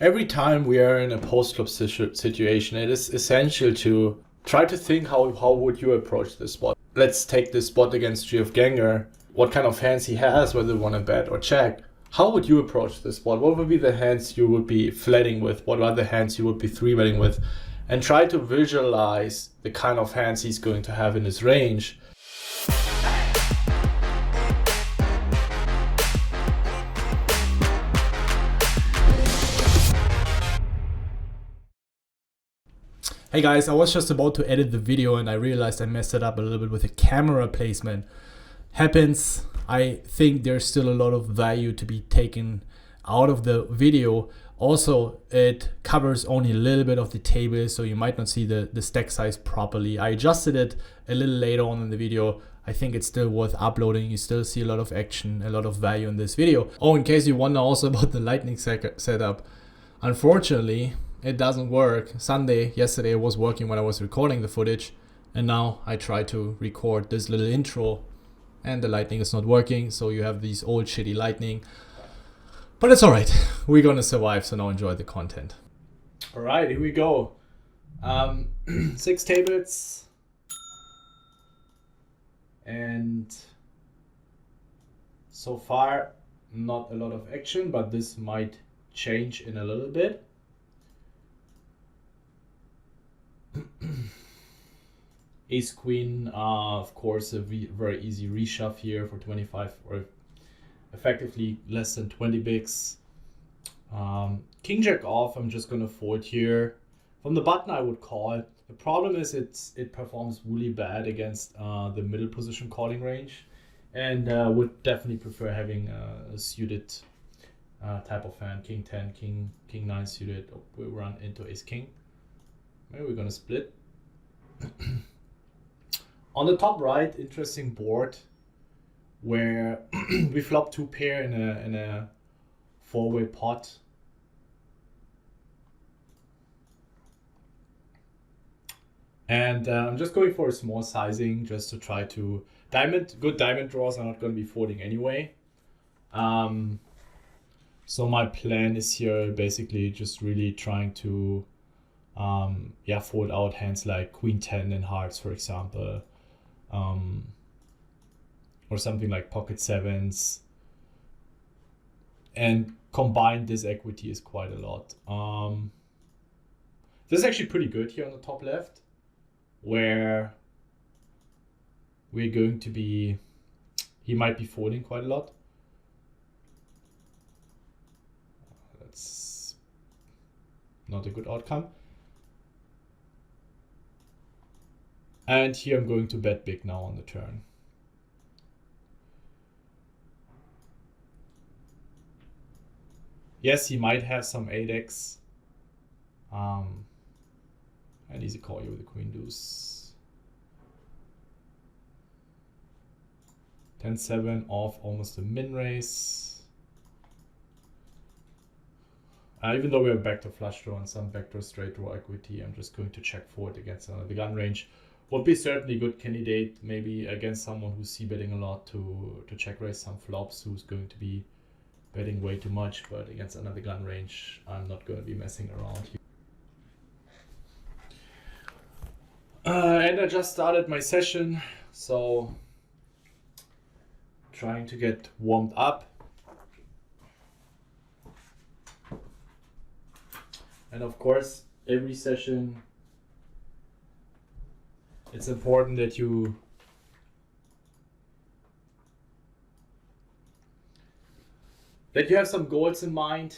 Every time we are in a post-flop situation, it is essential to try to think how would you approach this spot. Let's take this spot against GF Gengar. What kind of hands he has, whether you want to bet or check. How would you approach this spot? What would be the hands you would be flatting with? What are the hands you would be 3-betting with? And try to visualize the kind of hands he's going to have in his range. Hey guys, I was just about to edit the video and I realized I messed it up a little bit with the camera placement. Happens. I think there's still a lot of value to be taken out of the video. Also, it covers only a little bit of the table, so you might not see the stack size properly. I adjusted it a little later on in the video. I think it's still worth uploading. You still see a lot of action, a lot of value in this video. Oh, in case you wonder also about the lightning setup. Unfortunately, it doesn't work. Yesterday was working when I was recording the footage, and now I try to record this little intro and the lightning is not working, so you have these old shitty lightning. But it's alright, we're gonna survive, so now enjoy the content. Alright, here we go. 6 tables. And so far, not a lot of action, but this might change in a little bit. Ace Queen, of course, a very easy reshove here for 25 or effectively less than 20 bigs. King Jack off, I'm just gonna fold here. From the button, I would call. The problem is it performs really bad against the middle position calling range, and would definitely prefer having a suited type of hand. King 10, King 9 suited. Oh, we run into Ace King. Maybe we're gonna split. On the top right, interesting board where we flop 2 pair in a 4-way pot. And I'm just going for a small sizing just to try to good diamond draws are not going to be folding anyway. So my plan is here basically just really trying to fold out hands like Queen 10 in hearts, for example. Or something like pocket 7s, and combine this equity is quite a lot. This is actually pretty good here on the top left, where we're going to be, he might be folding quite a lot. That's not a good outcome. And here I'm going to bet big now on the turn. Yes, he might have some 8x. And easy call here with the Queen Deuce. 10-7 off, almost a min raise. Even though we have backdoor flush draw and some backdoor straight draw equity, I'm just going to check forward against the gun range. Would be certainly a good candidate, maybe against someone who's c-betting a lot to check raise some flops, who's going to be betting way too much, but against another gun range, I'm not going to be messing around here. And I just started my session, so trying to get warmed up. And of course, every session, it's important that you have some goals in mind.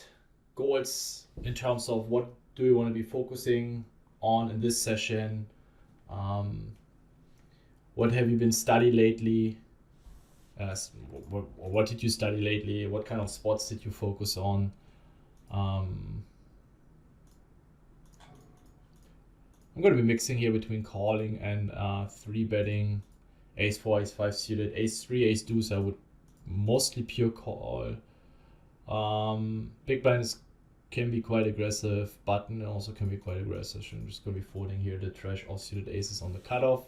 Goals in terms of what do you want to be focusing on in this session. What have you been studying lately? What did you study lately? What kind of spots did you focus on? I'm going to be mixing here between calling and 3-betting. Ace 4, Ace 5 suited. Ace 3, Ace Deuce, I would mostly pure call. Big blinds can be quite aggressive. Button also can be quite aggressive. So I'm just going to be folding here the trash off suited aces on the cutoff.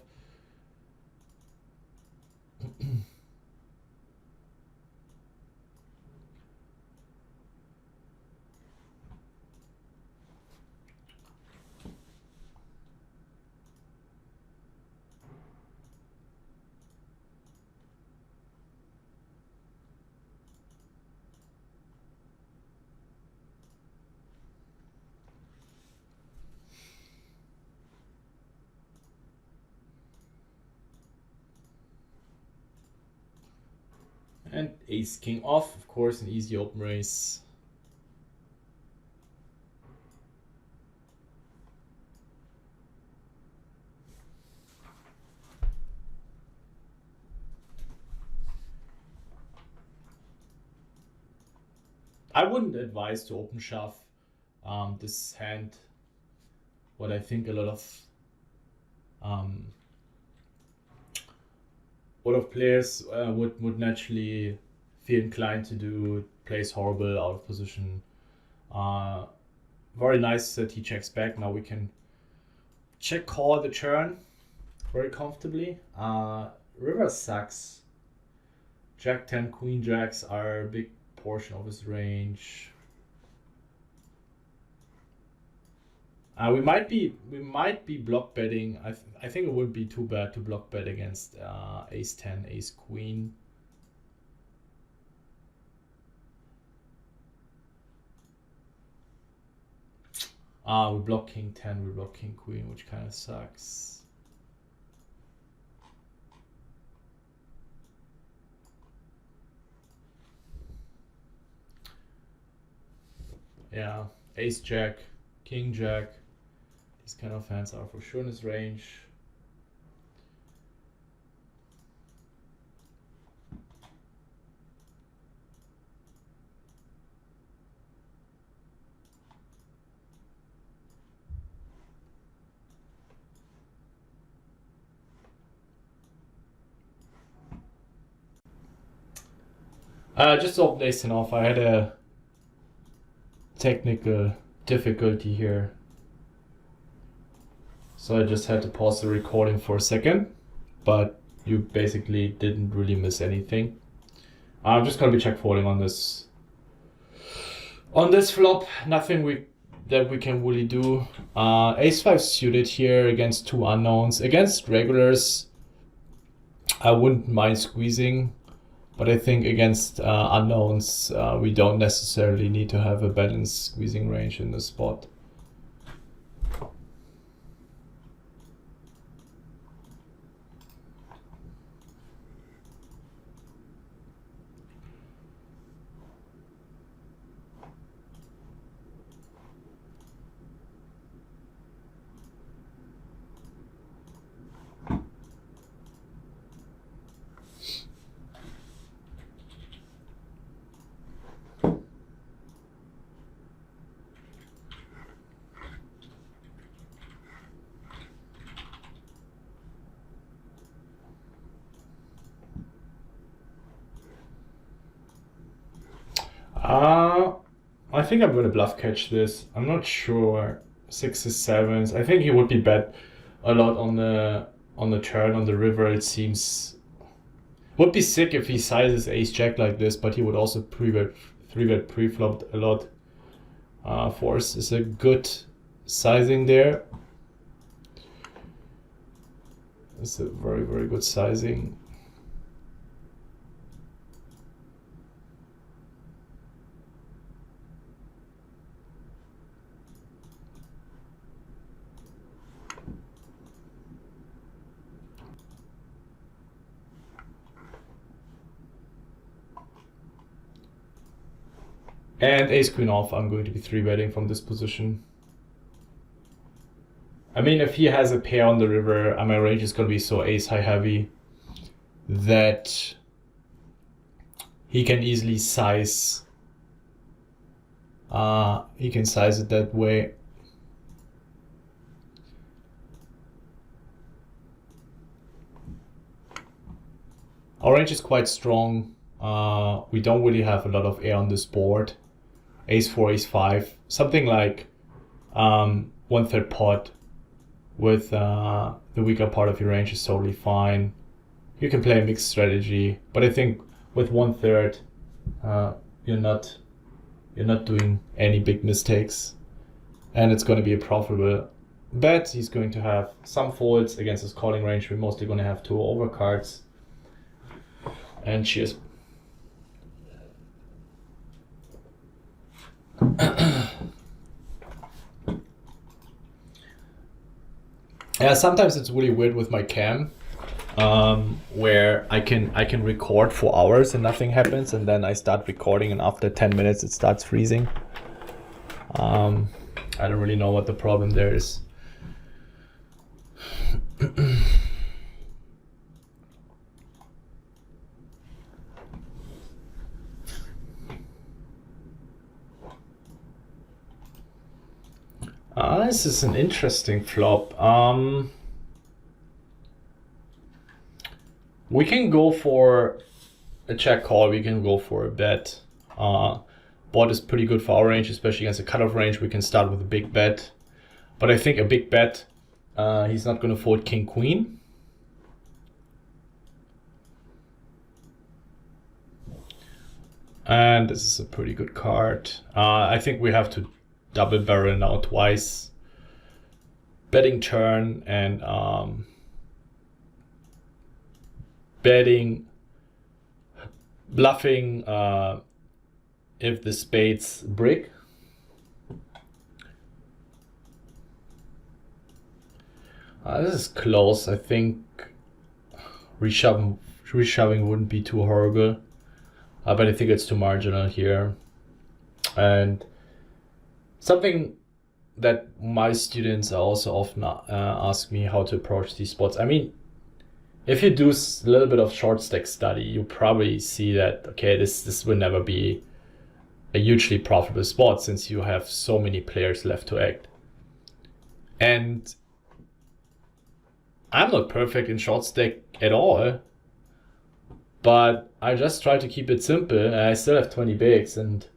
And ace king off, of course, an easy open race. I wouldn't advise to open shove this hand. What I think a lot of players would naturally feel inclined to do, plays horrible, out of position. Very nice that he checks back. Now we can check call the turn very comfortably. River sucks. Jack 10, Queen Jacks are a big portion of his range. We might be block betting. I think it wouldn't be too bad to block bet against ace 10, ace queen. We block king 10, we block king queen, which kind of sucks. Yeah, ace jack, king jack. These kind of hands are for sure in his range. Just opened ace 10 off. I had a technical difficulty here, so I just had to pause the recording for a second, but you basically didn't really miss anything. I'm just gonna be check folding on this flop. Nothing that we can really do. Ace 5 suited here against two unknowns. Against regulars, I wouldn't mind squeezing, but I think against unknowns, we don't necessarily need to have a balanced squeezing range in this spot. I think I'm gonna bluff catch this. I'm not sure. 6s, 7s. I think he would be bet a lot on the turn on the river. It seems would be sick if he sizes ace jack like this, but he would also three-bet pre-flop a lot. Force is a good sizing there. It's a very, very good sizing. And ace queen off, I'm going to be three-betting from this position. I mean, if he has a pair on the river, my range is going to be so ace high heavy that he can easily size. He can size it that way. Our range is quite strong. We don't really have a lot of air on this board. Ace 4, ace 5, something like 1/3 pot with the weaker part of your range is totally fine. You can play a mixed strategy, but I think with 1/3, you're not doing any big mistakes, and it's going to be a profitable bet. He's going to have some folds against his calling range. We're mostly going to have two overcards. And cheers. Yeah, sometimes it's really weird with my cam. where I can record for hours and nothing happens, and then I start recording and after 10 minutes it starts freezing. I don't really know what the problem there is. This is an interesting flop. We can go for a check call, we can go for a bet. Board is pretty good for our range, especially against a cutoff range. We can start with a big bet. But I think a big bet, he's not going to fold king queen. And this is a pretty good card. I think we have to double barrel now twice. Betting turn and betting, bluffing if the spades break. This is close. I think reshoving wouldn't be too horrible, but I think it's too marginal here. And something that my students also often ask me how to approach these spots. I mean, if you do a little bit of short stack study, you probably see that, okay, this will never be a hugely profitable spot since you have so many players left to act. And I'm not perfect in short stack at all, but I just try to keep it simple, and I still have 20 bigs, and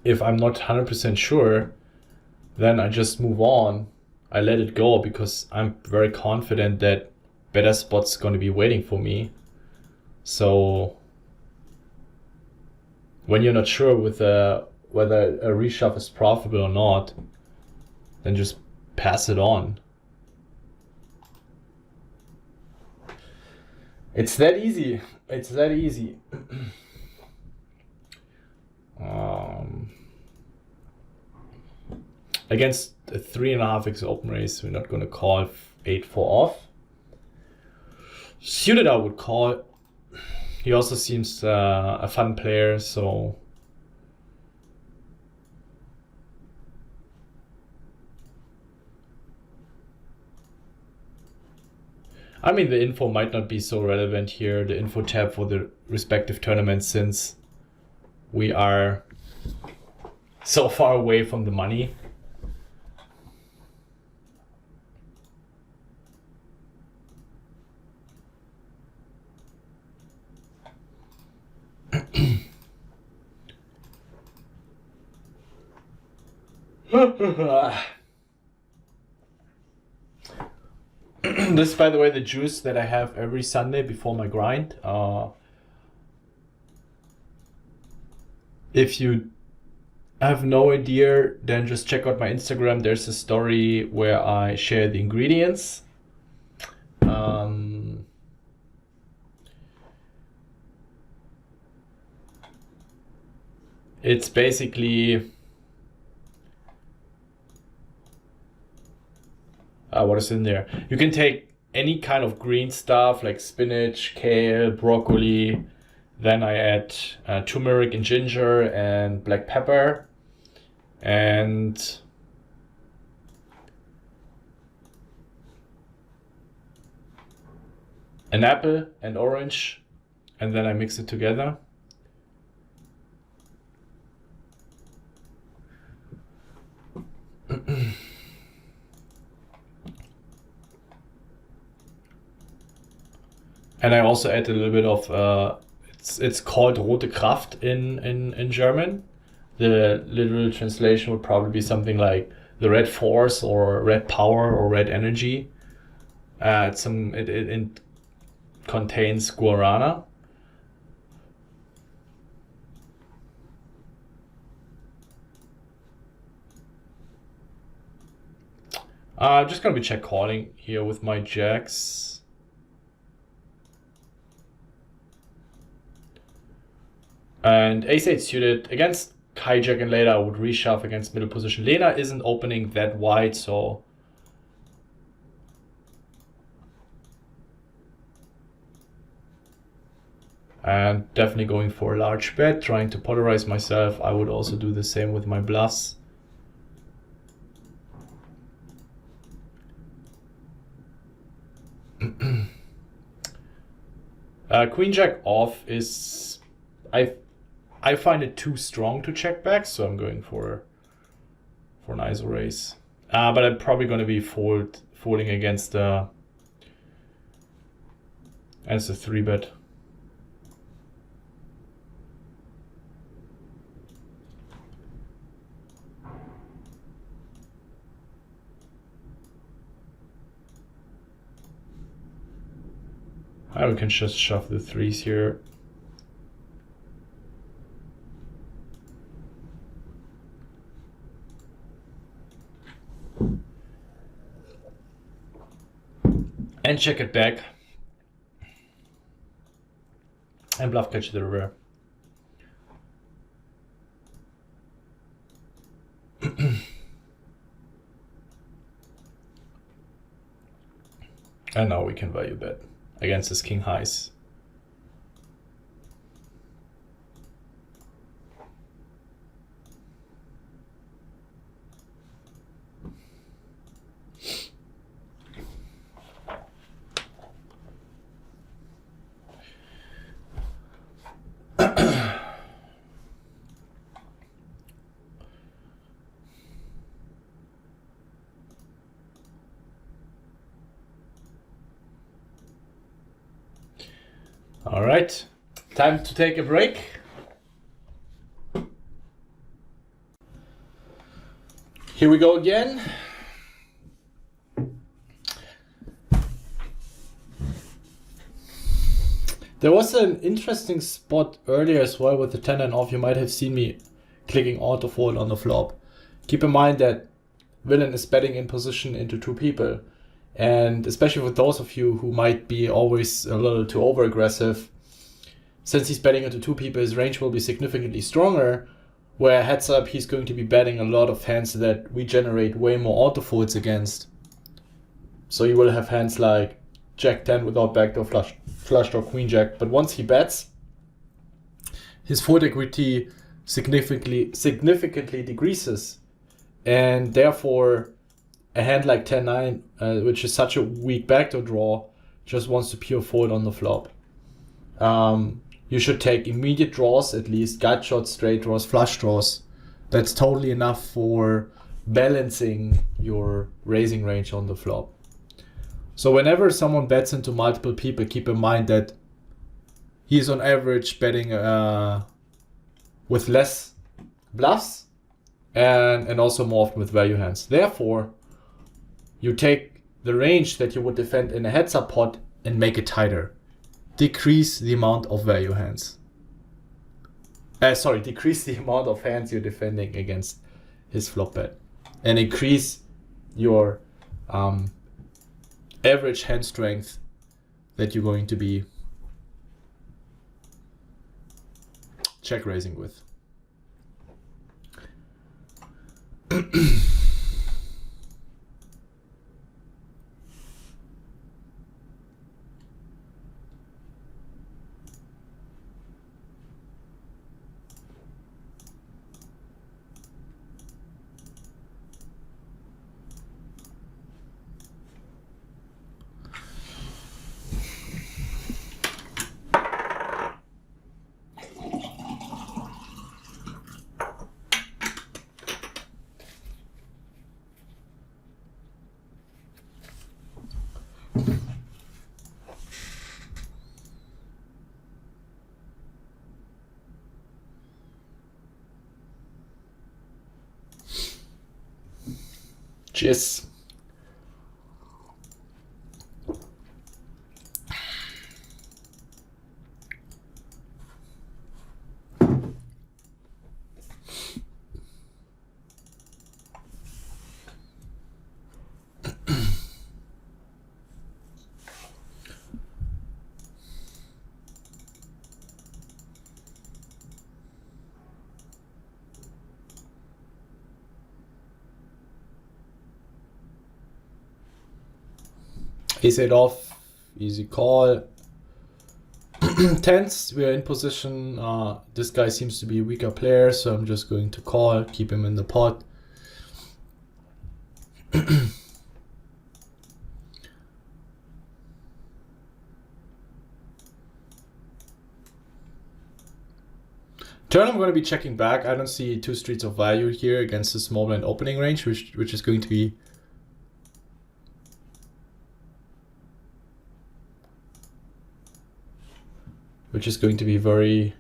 if I'm not 100% sure, then I just move on. I let it go because I'm very confident that better spots going to be waiting for me. So when you're not sure with whether a reshove is profitable or not, then just pass it on. It's that easy. It's that easy. Against a 3.5x open raise, we're not going to call 8-4 off. Suited I would call. He also seems a fun player, so I mean, the info might not be so relevant here, the info tab for the respective tournaments, since we are so far away from the money. This is, by the way, the juice that I have every Sunday before my grind. If you have no idea, then just check out my Instagram. There's a story where I share the ingredients. It's basically what is in there. You can take any kind of green stuff like spinach, kale, broccoli. Then I add turmeric and ginger and black pepper and an apple and orange, and then I mix it together. And I also add a little bit of, it's called Rote Kraft in German. The literal translation would probably be something like the red force or red power or red energy. It contains guarana. I'm just going to be check calling here with my jacks. And ace-8 suited against hijack and later I would reshove against middle position. Lena isn't opening that wide, so And definitely going for a large bet, trying to polarize myself. I would also do the same with my bluffs. Queen Jack off is, I find it too strong to check back, so I'm going for an ISO raise. But I'm probably going to be folding against the 3-bet. We can just shove the 3s here. And check it back. And bluff catch the river. And now we can value bet against his king highs. All right, time to take a break. Here we go again. There was an interesting spot earlier as well with the 10 and off. You might have seen me clicking auto fold on the flop. Keep in mind that villain is betting in position into 2 people. And especially for those of you who might be always a little too over aggressive, since he's betting into 2 people, his range will be significantly stronger, where heads up, he's going to be betting a lot of hands that we generate way more auto folds against. So you will have hands like Jack 10 without backdoor flush draw Queen Jack. But once he bets, his fold equity significantly decreases. And therefore, a hand like 10-9, which is such a weak backdoor draw, just wants to pure fold on the flop. You should take immediate draws, at least gut shots, straight draws, flush draws. That's totally enough for balancing your raising range on the flop. So whenever someone bets into multiple people, keep in mind that he's on average betting with less bluffs and also more often with value hands. Therefore, you take the range that you would defend in a heads-up pot and make it tighter. Decrease the amount of value hands. Decrease the amount of hands you're defending against his flop bet. And increase your average hand strength that you're going to be check raising with. Cheers. Is it off? Easy call. Tens, we are in position. This guy seems to be a weaker player, so I'm just going to call, keep him in the pot. Turn, I'm going to be checking back. I don't see two streets of value here against the small blind opening range, which is going to be very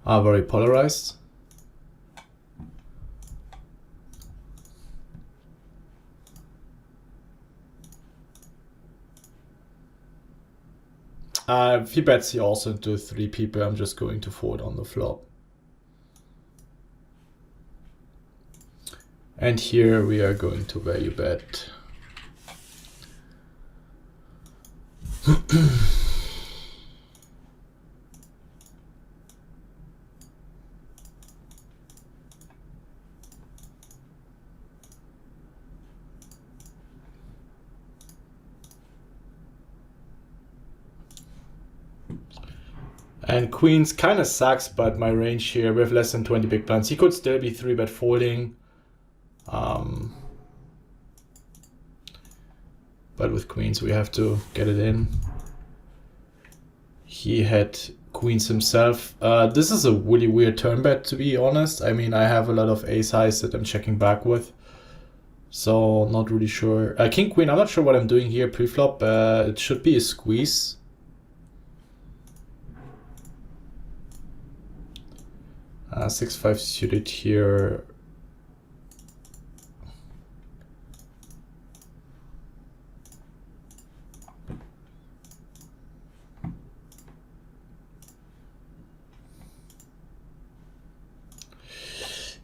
very polarized. If he bets he also into 3 people, I'm just going to fold on the flop. And here we are going to value bet. And queens kind of sucks, but my range here, we have less than 20 big blinds. He could still be 3-bet folding. But with queens, we have to get it in. He had queens himself. This is a really weird turn bet, to be honest. I mean, I have a lot of ace highs that I'm checking back with. So, not really sure. King, queen, I'm not sure what I'm doing here pre-flop. It should be a squeeze. 6-5 suited here.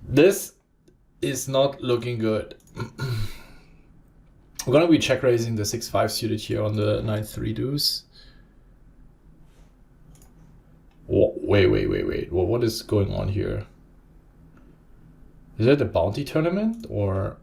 This is not looking good. We're gonna be check raising the 6-5 suited here on the 9-3 deuce. Wait. Well, what is going on here? Is it a bounty tournament or?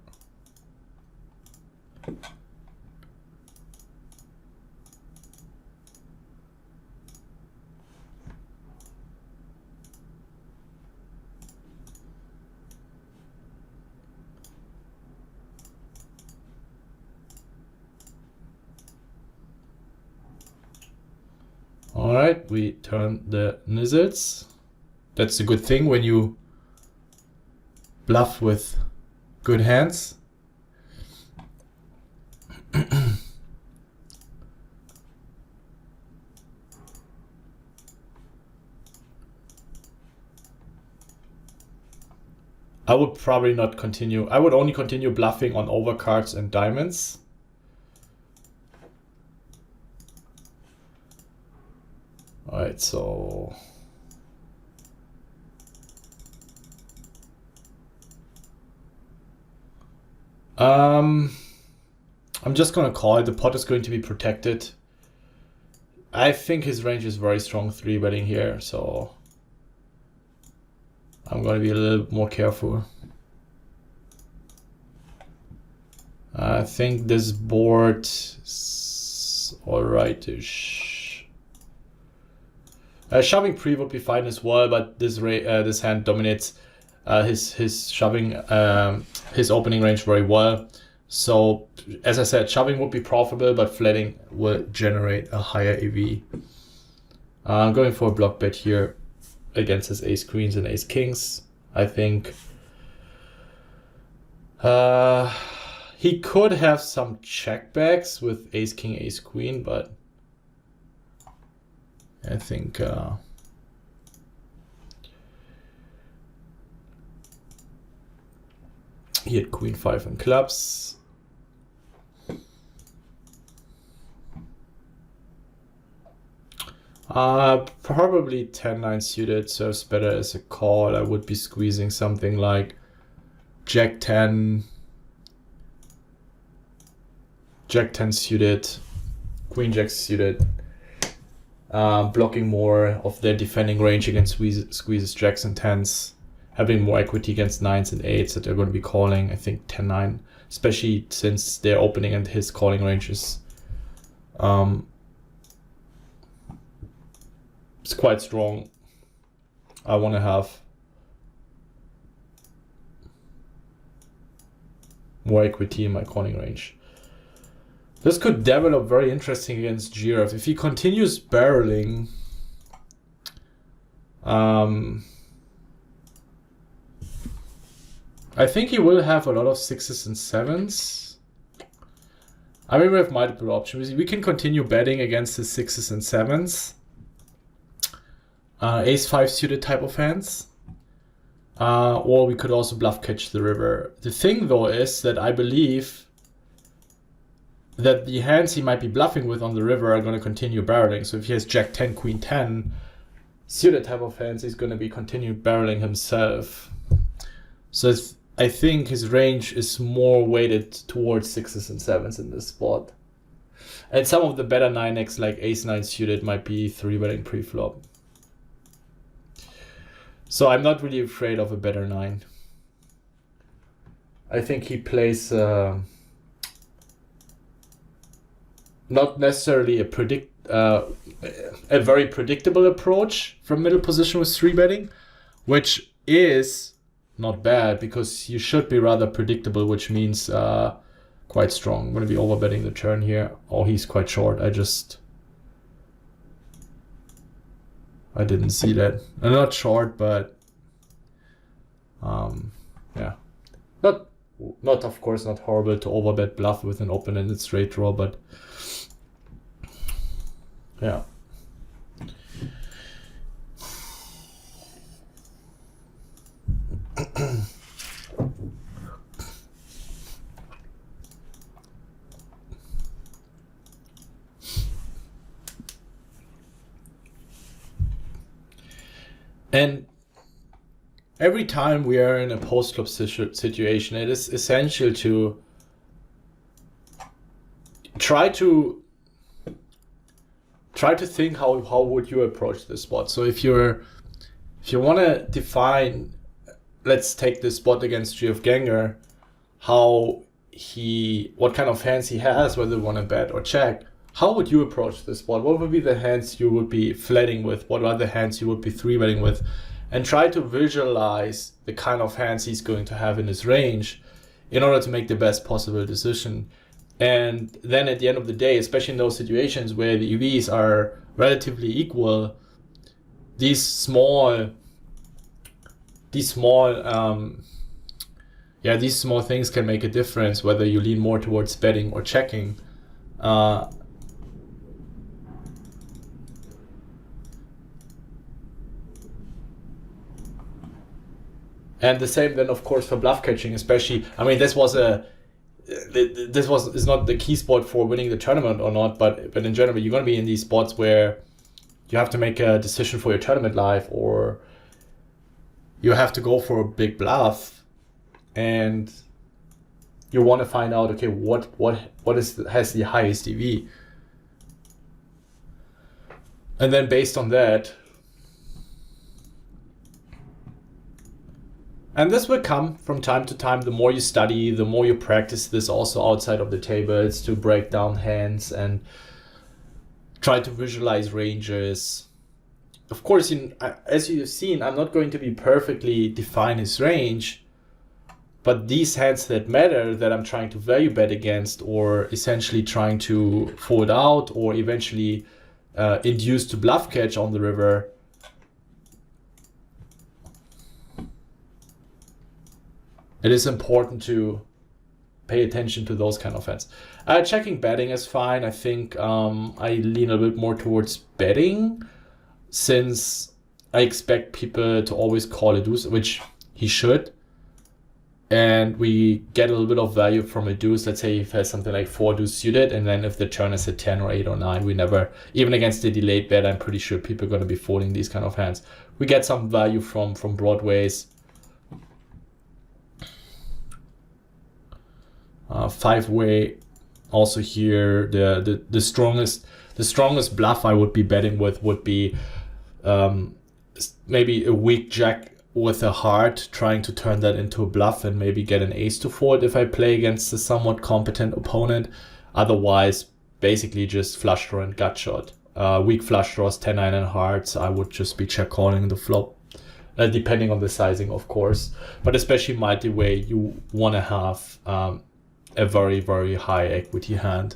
All right, we turn the nizzles. That's a good thing when you bluff with good hands. I would probably not continue. I would only continue bluffing on overcards and diamonds. All right, so I'm just gonna call it. The pot is going to be protected. I think his range is very strong 3-betting here, so I'm gonna be a little more careful. I think this board is alright-ish. Shoving pre would be fine as well, but this hand dominates his shoving, his opening range very well. So, as I said, shoving would be profitable, but flatting will generate a higher EV. I'm going for a block bet here against his ace queens and ace kings. I think he could have some checkbacks with ace king, ace queen, but I think he had queen 5 in clubs. Probably 10-9 suited serves better as a call. I would be squeezing something like Jack 10 suited, Queen Jack suited. Blocking more of their defending range against squeezes jacks and 10s, having more equity against 9s and 8s that they're going to be calling. I think 10-9 especially since they're opening and his calling range is it's quite strong. I want to have more equity in my calling range. This could develop very interesting against Giraffe. If he continues barreling, I think he will have a lot of 6s and 7s. I mean, we have multiple options. We can continue betting against his 6s and 7s. Ace-5 suited type of hands. Or we could also bluff catch the river. The thing though is that I believe that the hands he might be bluffing with on the river are going to continue barreling. So if he has Jack 10, Queen 10, suited type of hands, he's going to be continued barreling himself. So I think his range is more weighted towards 6s and 7s in this spot. And some of the better 9x like Ace-9 suited might be 3-betting pre-flop. So I'm not really afraid of a better 9. I think he plays not necessarily a very predictable approach from middle position with 3-betting, which is not bad because you should be rather predictable, which means quite strong. I'm going to be overbetting the turn here. Oh, he's quite short. I didn't see that. I'm not short, but yeah, not of course not horrible to overbet bluff with an open-ended straight draw, but yeah. And every time we are in a post-flop situation, it is essential to try to think how would you approach this spot. So if you want to define, let's take this spot against GF Ganger, what kind of hands he has, whether you want to bet or check. How would you approach this spot? What would be the hands you would be flatting with? What are the hands you would be 3-betting with? And try to visualize the kind of hands he's going to have in his range in order to make the best possible decision. And then at the end of the day, especially in those situations where the EVs are relatively equal, these small things can make a difference, whether you lean more towards betting or checking. And the same then, of course, for bluff catching, especially. I mean, this is not the key spot for winning the tournament or not, but in general, you're going to be in these spots where you have to make a decision for your tournament life, or you have to go for a big bluff, and you want to find out, okay, what has the highest EV, and then based on that. And this will come from time to time. The more you study, the more you practice this also outside of the tables to break down hands and try to visualize ranges. Of course, as you've seen, I'm not going to be perfectly define his range, but these hands that matter, that I'm trying to value bet against, or essentially trying to fold out, or eventually induce to bluff catch on the river, it is important to pay attention to those kind of hands. Checking betting is fine. I think I lean a bit more towards betting, since I expect people to always call a deuce, which he should. And we get a little bit of value from a deuce. Let's say if he has something like 4 deuce suited, and then if the turn is a 10 or 8 or 9, we never, even against the delayed bet, I'm pretty sure people are going to be folding these kind of hands. We get some value from Broadways. 5-way also here. The strongest bluff I would be betting with would be maybe a weak jack with a heart, trying to turn that into a bluff and maybe get an ace to fold if I play against a somewhat competent opponent. Otherwise, basically just flush draw and gut shot. Weak flush draws, 10-9 and hearts, I would just be check calling the flop. Depending on the sizing, of course. But especially multi-way, you want to have a very, very high equity hand.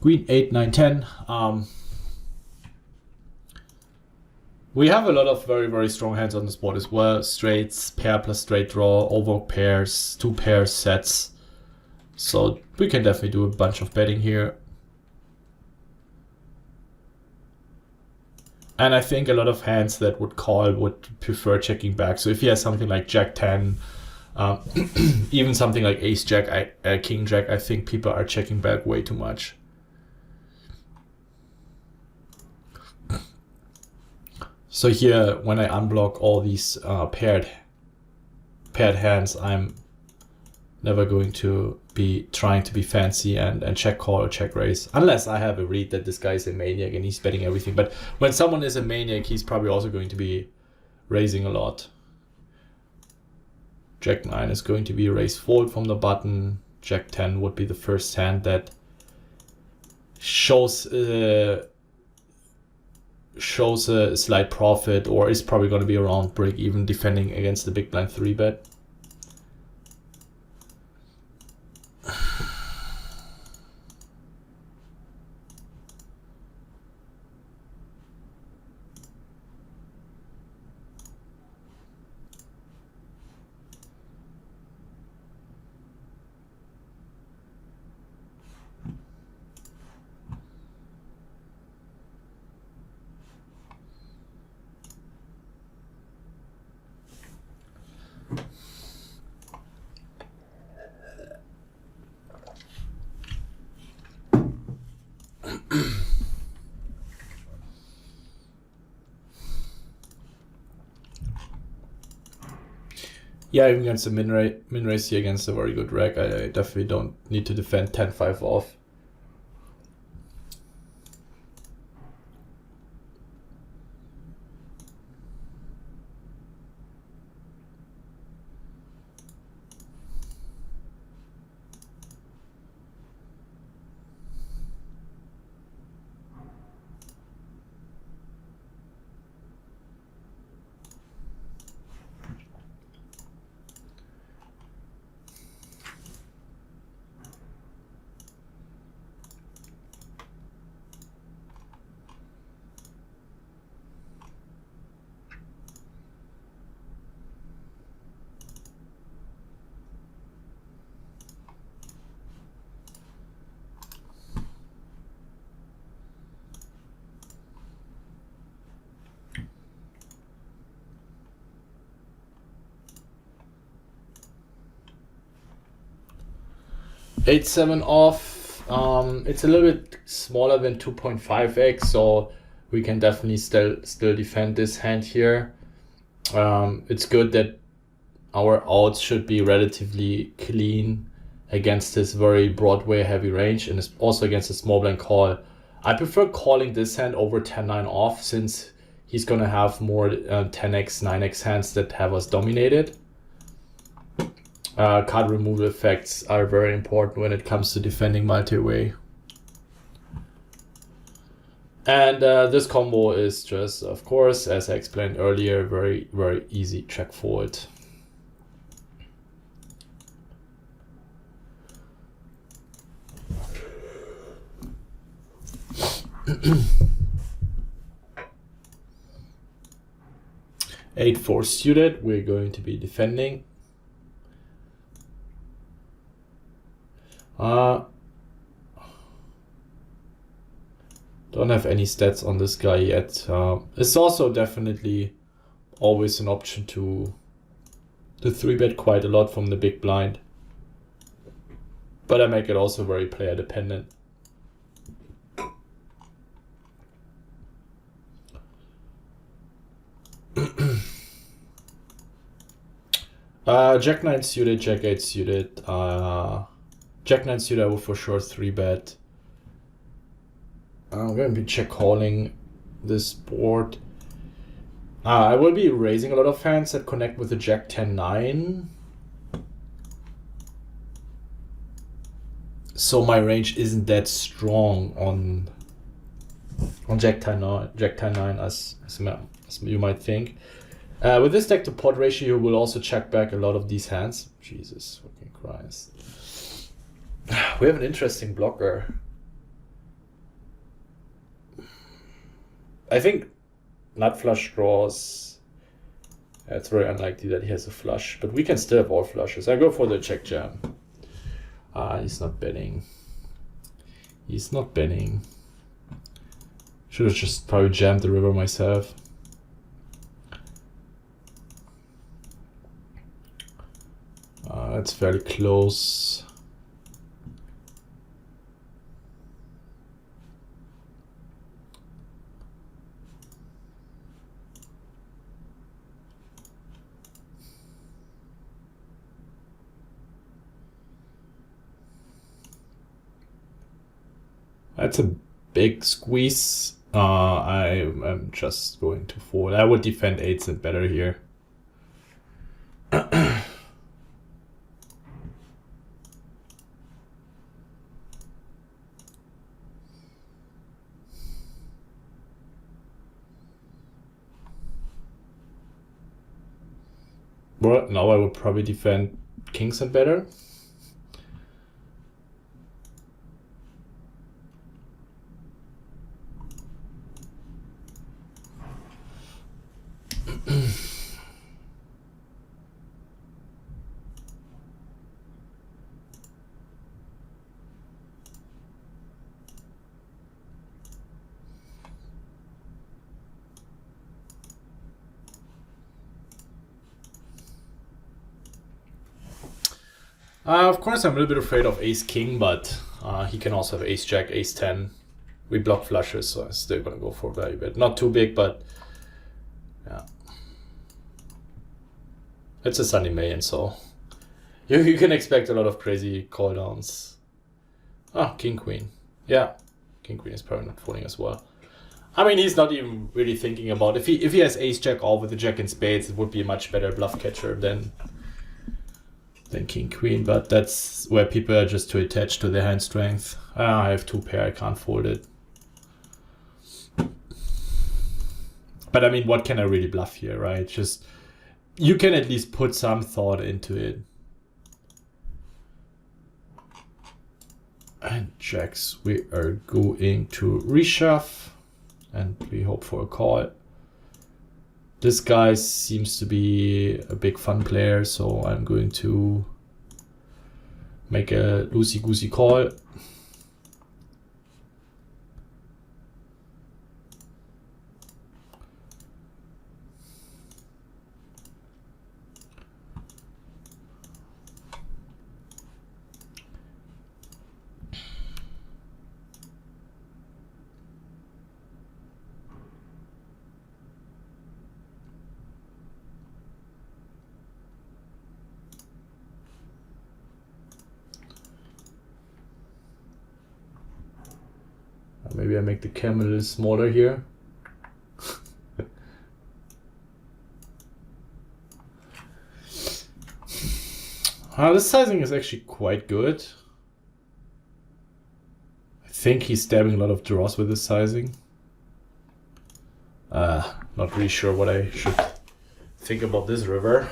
Queen 8, 9, 10. We have a lot of very, very strong hands on this board as well. Straights, pair plus straight draw, overvote pairs, 2 pairs, sets. So we can definitely do a bunch of betting here. And I think a lot of hands that would call would prefer checking back. So if he has something like Jack 10, even something like Ace Jack, King Jack, I think people are checking back way too much. So here, when I unblock all these paired hands, I'm never going to be trying to be fancy and check call or check raise, unless I have a read that this guy is a maniac and he's betting everything. But when someone is a maniac, he's probably also going to be raising a lot. Jack 9 is going to be a raise fold from the button. Jack 10 would be the first hand that shows a slight profit, or is probably going to be around break even defending against the big blind 3-bet. Yeah, even against the min raise here against a very good reg, I definitely don't need to defend 10-5 off. Eight, 7 off. It's a little bit smaller than 2.5x, so we can definitely still defend this hand here. It's good that our outs should be relatively clean against this very Broadway heavy range, and also against a small blind call. I prefer calling this hand over 10-9 off, since he's gonna have more 10x, 9x hands that have us dominated. Card removal effects are very important when it comes to defending multi-way. And this combo is just, of course, as I explained earlier, very, very easy check fold. Eight, 4 suited, we're going to be defending. Do Don't have any stats on this guy yet. It's also definitely always an option to 3-bet quite a lot from the big blind. But I make it also very player dependent. Jack 9 suited, Jack 8 suited. Jack 9 suited I would for sure 3-bet. I'm going to be check calling this board. I will be raising a lot of hands that connect with the Jack 10-9. So my range isn't that strong on Jack 10-9 as you might think. With this deck to pot ratio, you will also check back a lot of these hands. Jesus fucking Christ. We have an interesting blocker. I think nut flush draws. It's very unlikely that he has a flush, but we can still have all flushes. I go for the check jam. He's not betting. He's not betting. Should have just probably jammed the river myself. It's fairly close. That's a big squeeze. I'm just going to fold. I would defend 8s and better here. Well, now I would probably defend kings and better. Of course, I'm a little bit afraid of ace-king, but he can also have ace-jack, ace-10. We block flushes, so I'm still going to go for a value bet. Not too big, but yeah. It's a Sunday Mayan, so you can expect a lot of crazy call downs. King-queen. Yeah, king-queen is probably not folding as well. I mean, he's not even really thinking about if he has ace-jack all with the jack in spades, it would be a much better bluff catcher than king queen, but that's where people are just too attached to their hand strength. I have 2 pair, I can't fold it. But I mean, what can I really bluff here, right? Just you can at least put some thought into it. And jacks, we are going to reshove and we hope for a call. This guy seems to be a big fun player, so I'm going to make a loosey-goosey call. Maybe I make the cam a little smaller here. This sizing is actually quite good. I think he's stabbing a lot of draws with this sizing. Not really sure what I should think about this river.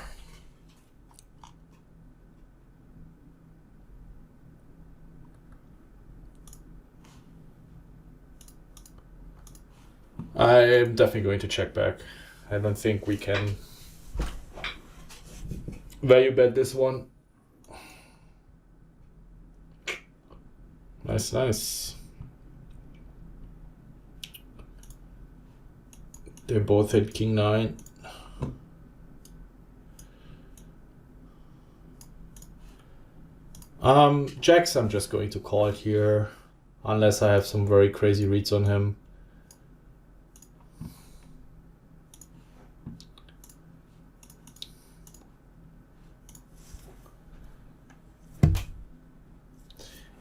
I'm definitely going to check back. I don't think we can value bet this one. Nice, nice. They both hit king 9. Jacks, I'm just going to call it here, unless I have some very crazy reads on him.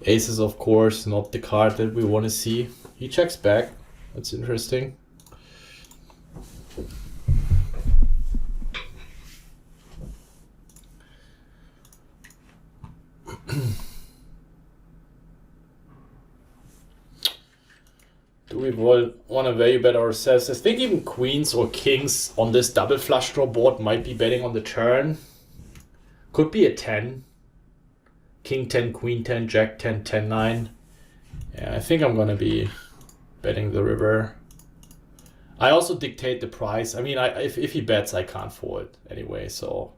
Aces, of course, not the card that we want to see. He checks back. That's interesting. Do we want to value bet ourselves? I think even queens or kings on this double flush draw board might be betting on the turn. Could be a 10. King 10, queen 10, jack 10, 10, 9. Yeah, I think I'm going to be betting the river. I also dictate the price. I mean, if he bets, I can't fold anyway, so...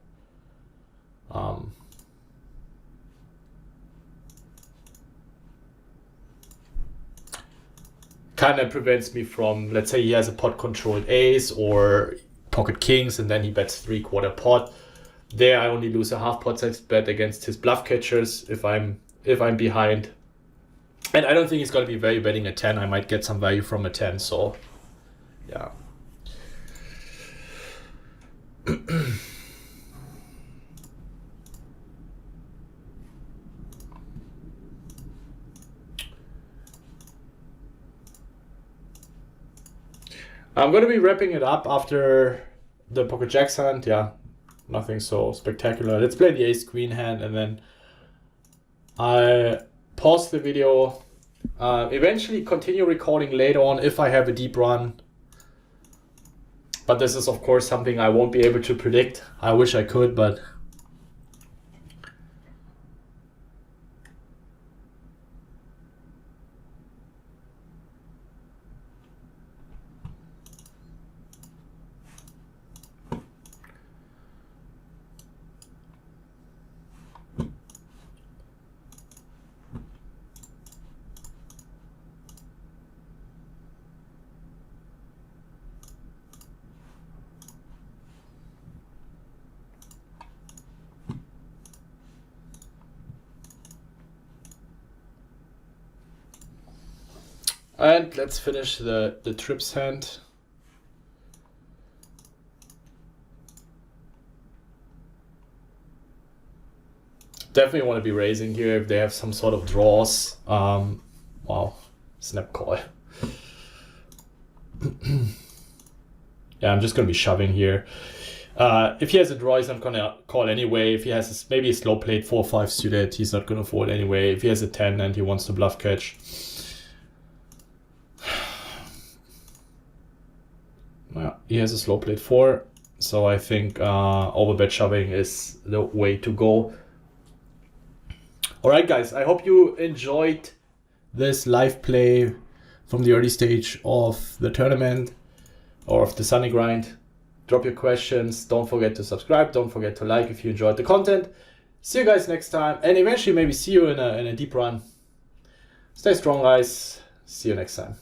kind of prevents me from, let's say he has a pot controlled ace or pocket kings and then he bets 3/4 pot. There I only lose a half pot size bet against his bluff catchers if I'm behind. And I don't think he's going to be value betting a 10. I might get some value from a 10, so yeah. I'm going to be wrapping it up after the pocket jacks hand. Yeah, nothing so spectacular. Let's play the ace queen hand and then I pause the video. Eventually continue recording later on if I have a deep run. But this is of course something I won't be able to predict. I wish I could, but... And let's finish the trips hand. Definitely want to be raising here if they have some sort of draws. Wow, snap call. Yeah, I'm just going to be shoving here. If he has a draw, he's not going to call anyway. If he has maybe a slow played 4-5 suited, he's not going to fold anyway. If he has a 10 and he wants to bluff catch, well, he has a slow played 4, so I think overbet shoving is the way to go. Alright guys, I hope you enjoyed this live play from the early stage of the tournament or of the Sunday grind. Drop your questions, don't forget to subscribe, don't forget to like if you enjoyed the content. See you guys next time, and eventually maybe see you in a deep run. Stay strong guys, see you next time.